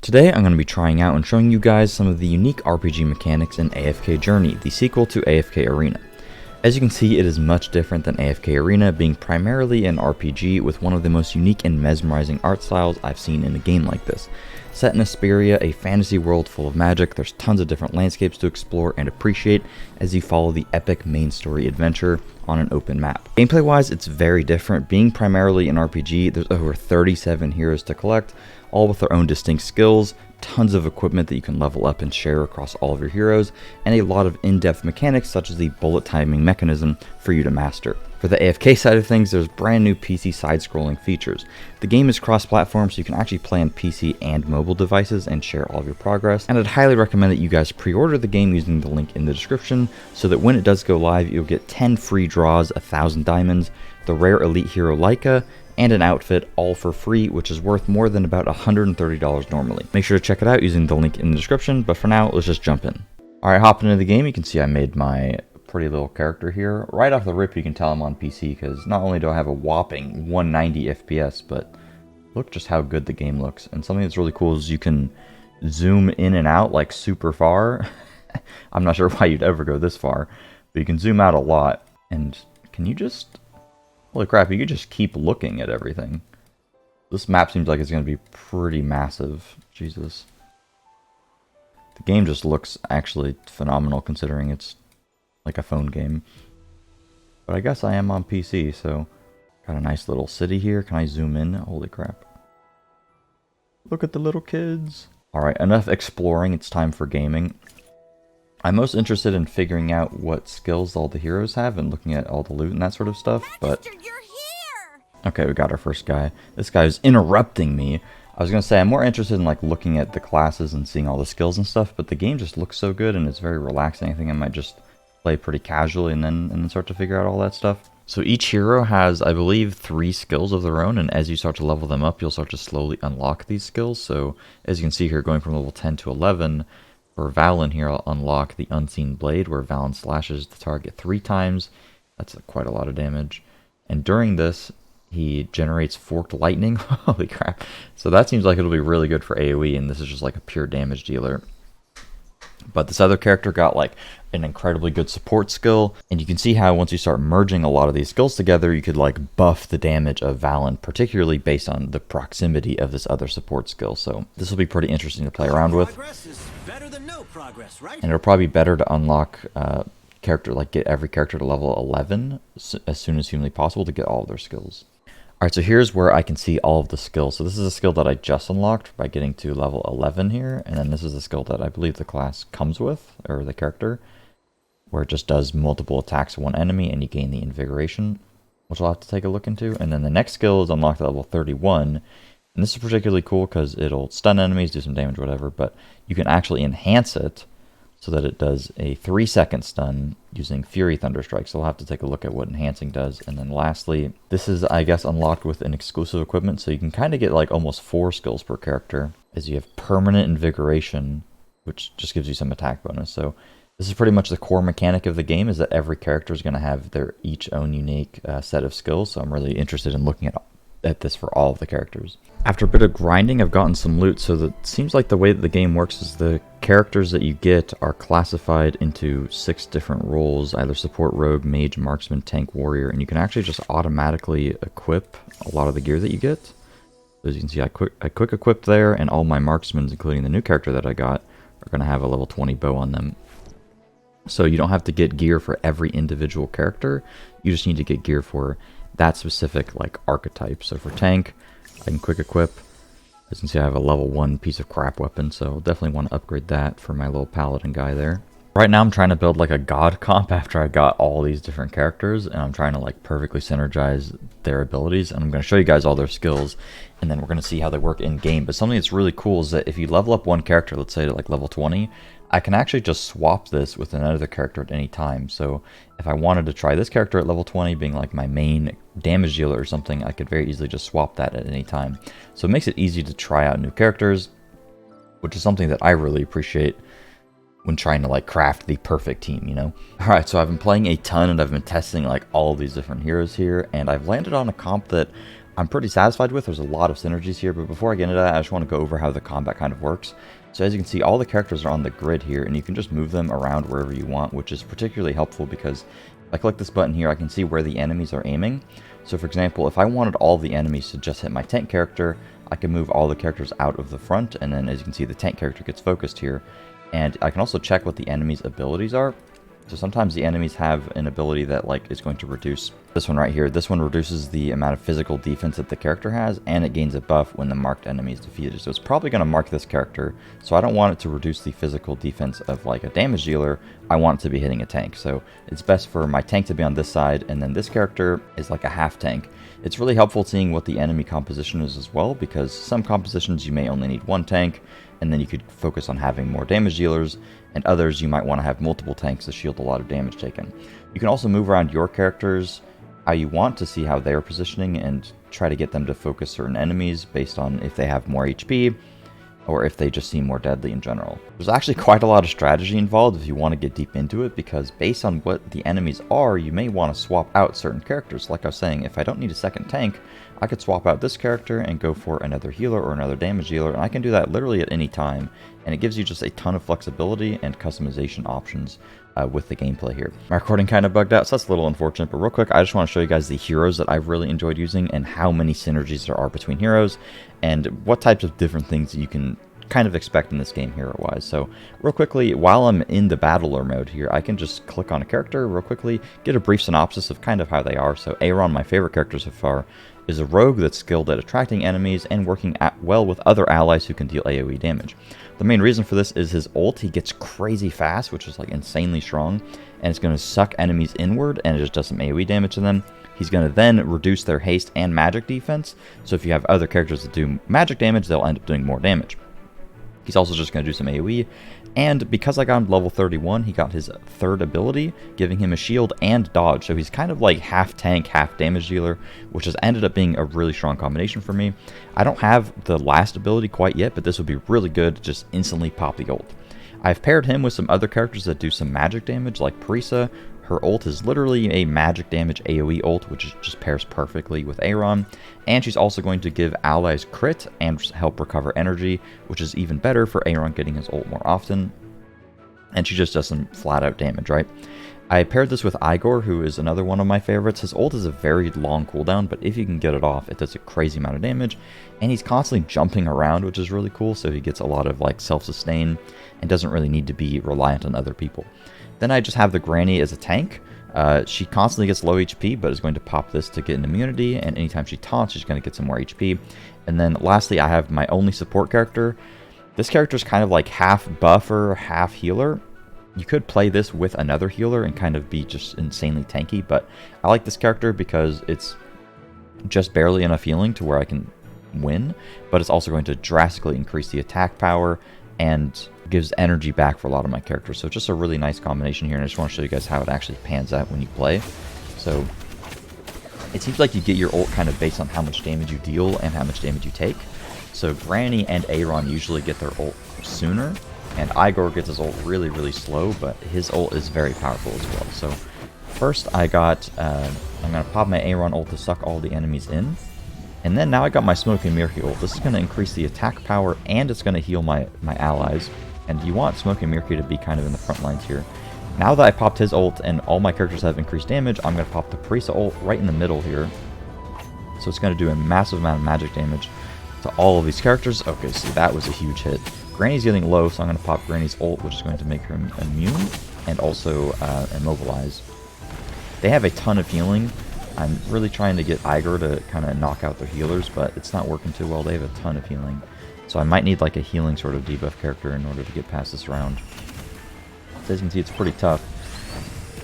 Today I'm going to be trying out and showing you guys some of the unique RPG mechanics in AFK Journey, the sequel to AFK Arena. As you can see, it is much different than AFK Arena, being primarily an RPG with one of the most unique and mesmerizing art styles I've seen in a game like this. Set in Asperia, a fantasy world full of magic, there's tons of different landscapes to explore and appreciate as you follow the epic main story adventure on an open map. Gameplay wise, it's very different. Being primarily an RPG, there's over 37 heroes to collect, all with their own distinct skills, tons of equipment that you can level up and share across all of your heroes, and a lot of in-depth mechanics such as the bullet timing mechanism for you to master. For the AFK side of things, there's brand new PC side-scrolling features. The game is cross-platform, so you can actually play on PC and mobile devices and share all of your progress, and I'd highly recommend that you guys pre-order the game using the link in the description, so that when it does go live, you'll get 10 free draws, 1,000 diamonds, the rare elite hero Leica, and an outfit, all for free, which is worth more than about $130 normally. Make sure to check it out using the link in the description, but for now, let's just jump in. Alright, hopping into the game, you can see I made my pretty little character here. Right off the rip, you can tell I'm on PC, because not only do I have a whopping 190 FPS, but look just how good the game looks. And something that's really cool is you can zoom in and out like super far. I'm not sure why you'd ever go this far, but you can zoom out a lot. And can you just... holy crap, you could just keep looking at everything. This map seems like it's going to be pretty massive. Jesus. The game just looks actually phenomenal considering it's like a phone game. But I guess I am on PC, so got a nice little city here. Can I zoom in? Holy crap. Look at the little kids. Alright, enough exploring. It's time for gaming. I'm most interested in figuring out what skills all the heroes have and looking at all the loot and that sort of stuff, but... okay, we got our first guy. This guy's interrupting me. I was going to say, I'm more interested in like looking at the classes and seeing all the skills and stuff, but the game just looks so good and it's very relaxing. I think I might just play pretty casually and then start to figure out all that stuff. So each hero has, I believe, 3 skills of their own, and as you start to level them up, you'll start to slowly unlock these skills. So as you can see here, going from level 10 to 11, for Valen here, I'll unlock the Unseen Blade, where Valen slashes the target 3 times. That's quite a lot of damage. And during this, he generates Forked Lightning. Holy crap. So that seems like it'll be really good for AoE, and this is just like a pure damage dealer. But this other character got like an incredibly good support skill, and you can see how once you start merging a lot of these skills together, you could like buff the damage of Valen, particularly based on the proximity of this other support skill. So this will be pretty interesting to play around with. Progress, right? And it'll probably be better to unlock character, like get every character to level 11 as soon as humanly possible to get all of their skills. Alright, so here's where I can see all of the skills. So this is a skill that I just unlocked by getting to level 11 here, and then this is a skill that I believe the class comes with, or the character, where it just does multiple attacks to one enemy and you gain the invigoration, which I'll have to take a look into. And then the next skill is unlocked at level 31. And this is particularly cool because it'll stun enemies, do some damage, whatever, but you can actually enhance it so that it does a 3-second stun using Fury Thunderstrike. So we'll have to take a look at what enhancing does. And then lastly, this is, I guess, unlocked with an exclusive equipment, so you can kind of get like almost 4 skills per character, as you have Permanent Invigoration, which just gives you some attack bonus. So this is pretty much the core mechanic of the game, is that every character is going to have their each own unique set of skills. So I'm really interested in looking at this for all of the characters. After a bit of grinding, I've gotten some loot, so that seems like the way that the game works is the characters that you get are classified into 6 different roles, either support, rogue, mage, marksman, tank, warrior, and you can actually just automatically equip a lot of the gear that you get. So as you can see, I quick equipped there, and all my marksmen, including the new character that I got, are going to have a level 20 bow on them. So you don't have to get gear for every individual character, you just need to get gear for that specific like archetype. So for tank, I can quick equip. As you can see, I have a level 1 piece of crap weapon, so definitely want to upgrade that for my little paladin guy there. Right now I'm trying to build like a god comp after I got all these different characters, and I'm trying to like perfectly synergize their abilities, and I'm going to show you guys all their skills, and then we're going to see how they work in game. But something that's really cool is that if you level up one character, let's say to like level 20, I can actually just swap this with another character at any time. So if I wanted to try this character at level 20 being like my main damage dealer or something, I could very easily just swap that at any time. So it makes it easy to try out new characters, which is something that I really appreciate when trying to like craft the perfect team, you know? Alright, so I've been playing a ton and I've been testing like all of these different heroes here, and I've landed on a comp that I'm pretty satisfied with. There's a lot of synergies here, but before I get into that, I just want to go over how the combat kind of works. So as you can see, all the characters are on the grid here, and you can just move them around wherever you want, which is particularly helpful because if I click this button here, I can see where the enemies are aiming. So for example, if I wanted all the enemies to just hit my tank character, I can move all the characters out of the front, and then as you can see, the tank character gets focused here. And I can also check what the enemy's abilities are. So sometimes the enemies have an ability that like is going to reduce this one right here. This one reduces the amount of physical defense that the character has, and it gains a buff when the marked enemy is defeated. So it's probably going to mark this character. So I don't want it to reduce the physical defense of like a damage dealer. I want it to be hitting a tank. So it's best for my tank to be on this side, and then this character is like a half tank. It's really helpful seeing what the enemy composition is as well, because some compositions you may only need one tank, and then you could focus on having more damage dealers, and others you might want to have multiple tanks to shield a lot of damage taken. You can also move around your characters how you want to see how they're positioning and try to get them to focus certain enemies based on if they have more HP or if they just seem more deadly in general. There's actually quite a lot of strategy involved if you want to get deep into it, because based on what the enemies are, you may want to swap out certain characters. Like I was saying, if I don't need a second tank, I could swap out this character and go for another healer or another damage dealer, and I can do that literally at any time, and it gives you just a ton of flexibility and customization options with the gameplay here. My recording kind of bugged out, so that's a little unfortunate, but real quick, I just want to show you guys the heroes that I've really enjoyed using and how many synergies there are between heroes and what types of different things you can kind of expect in this game hero-wise. So real quickly, while I'm in the battler mode here, I can just click on a character real quickly, get a brief synopsis of kind of how they are. So Aaron, my favorite character so far, is a rogue that's skilled at attracting enemies and working well with other allies who can deal AoE damage. The main reason for this is his ult. He gets crazy fast, which is like insanely strong, and it's going to suck enemies inward, and it just does some AoE damage to them. He's going to then reduce their haste and magic defense, so if you have other characters that do magic damage, they'll end up doing more damage. He's also just going to do some AoE, and because I got him level 31, he got his third ability, giving him a shield and dodge, so he's kind of like half tank, half damage dealer, which has ended up being a really strong combination for me. I don't have the last ability quite yet, but this would be really good to just instantly pop the ult. I've paired him with some other characters that do some magic damage, like Parisa. Her ult is literally a magic damage AoE ult, which just pairs perfectly with Aaron. And she's also going to give allies crit and help recover energy, which is even better for Aaron getting his ult more often. And she just does some flat out damage, right? I paired this with Igor, who is another one of my favorites. His ult is a very long cooldown, but if you can get it off, it does a crazy amount of damage. And he's constantly jumping around, which is really cool, so he gets a lot of like self-sustain and doesn't really need to be reliant on other people. Then I just have the Granny as a tank. She constantly gets low HP, but is going to pop this to get an immunity, and anytime she taunts, she's going to get some more HP. And then lastly, I have my only support character. This character is kind of like half buffer, half healer. You could play this with another healer and kind of be just insanely tanky, but I like this character because it's just barely enough healing to where I can win, but it's also going to drastically increase the attack power and gives energy back for a lot of my characters. So it's just a really nice combination here, and I just want to show you guys how it actually pans out when you play. So it seems like you get your ult kind of based on how much damage you deal and how much damage you take. So Granny and Aaron usually get their ult sooner, and Igor gets his ult really, really slow, but his ult is very powerful as well. So first I got, I'm going to pop my Aaron ult to suck all the enemies in. And then now I got my Smoky Mirky ult. This is going to increase the attack power, and it's going to heal my allies. And you want Smoky Mirky to be kind of in the front lines here. Now that I popped his ult and all my characters have increased damage, I'm going to pop the Parisa ult right in the middle here. So it's going to do a massive amount of magic damage to all of these characters. Okay, see, that was a huge hit. Granny's getting low, so I'm going to pop Granny's ult, which is going to make her immune and also immobilize. They have a ton of healing. I'm really trying to get Igor to kind of knock out their healers, but it's not working too well. They have a ton of healing. So I might need like a healing sort of debuff character in order to get past this round. So as you can see, it's pretty tough.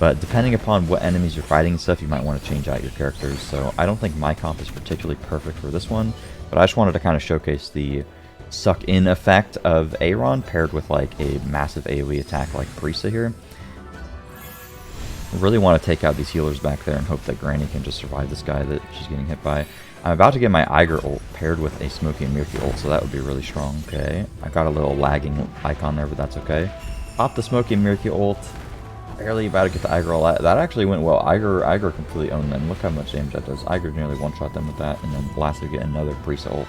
But depending upon what enemies you're fighting and stuff, you might want to change out your characters. So I don't think my comp is particularly perfect for this one, but I just wanted to kind of showcase the suck-in effect of Aaron paired with like a massive AoE attack like Parisa here. I really want to take out these healers back there and hope that Granny can just survive this guy that she's getting hit by. I'm about to get my Igor ult paired with a Smoky and Mirky ult, so that would be really strong. Okay, I got a little lagging icon there, but that's okay. Pop the Smoky and Mirky ult. Barely about to get the Iger. That actually went well. Iger completely owned them. Look how much damage that does. Iger nearly one-shot them with that, and then lastly get another Priest ult.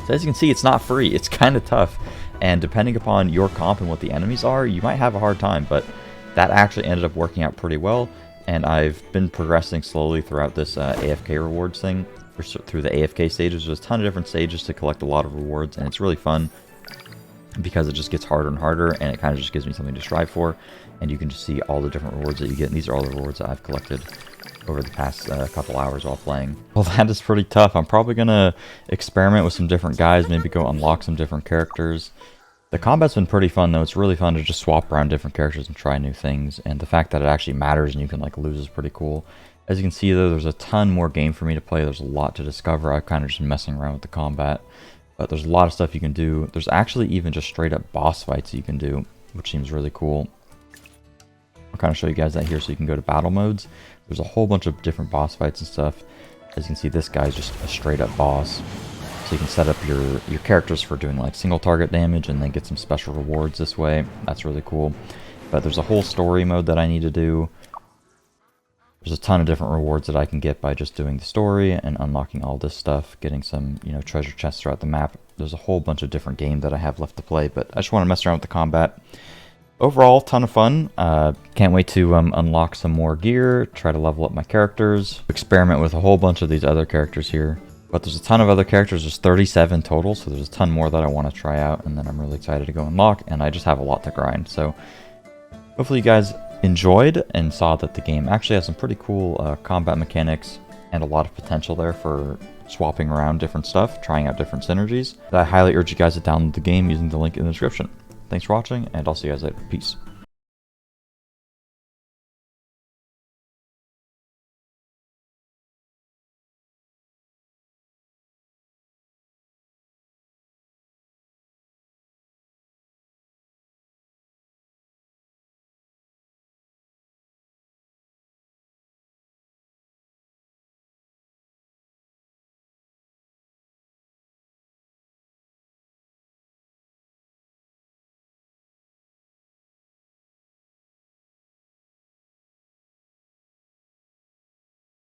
So as you can see, it's not free. It's kind of tough, and depending upon your comp and what the enemies are, you might have a hard time, but that actually ended up working out pretty well, and I've been progressing slowly throughout this AFK rewards thing, through the AFK stages. There's a ton of different stages to collect a lot of rewards, and it's really fun because it just gets harder and harder, and it kind of just gives me something to strive for. And you can just see all the different rewards that you get, and these are all the rewards that I've collected over the past couple hours while playing. Well, that is pretty tough. I'm probably going to experiment with some different guys, maybe go unlock some different characters. The combat's been pretty fun, though. It's really fun to just swap around different characters and try new things, and the fact that it actually matters and you can like lose is pretty cool. As you can see, though, there's a ton more game for me to play. There's a lot to discover. I've kind of just been messing around with the combat, but there's a lot of stuff you can do. There's actually even just straight up boss fights you can do, which seems really cool. I'll kind of show you guys that here so you can go to battle modes. There's a whole bunch of different boss fights and stuff. As you can see, this guy's just a straight up boss. So you can set up your characters for doing like single target damage and then get some special rewards this way. That's really cool. But there's a whole story mode that I need to do. There's a ton of different rewards that I can get by just doing the story and unlocking all this stuff, getting some, treasure chests throughout the map. There's a whole bunch of different games that I have left to play, but I just want to mess around with the combat. Overall, ton of fun. Can't wait to unlock some more gear, try to level up my characters, experiment with a whole bunch of these other characters here. But there's a ton of other characters. There's 37 total, so there's a ton more that I want to try out, and then I'm really excited to go unlock, and I just have a lot to grind. So hopefully you guys enjoyed and saw that the game actually has some pretty cool combat mechanics and a lot of potential there for swapping around different stuff, trying out different synergies. I highly urge you guys to download the game using the link in the description. Thanks for watching, and I'll see you guys later. Peace.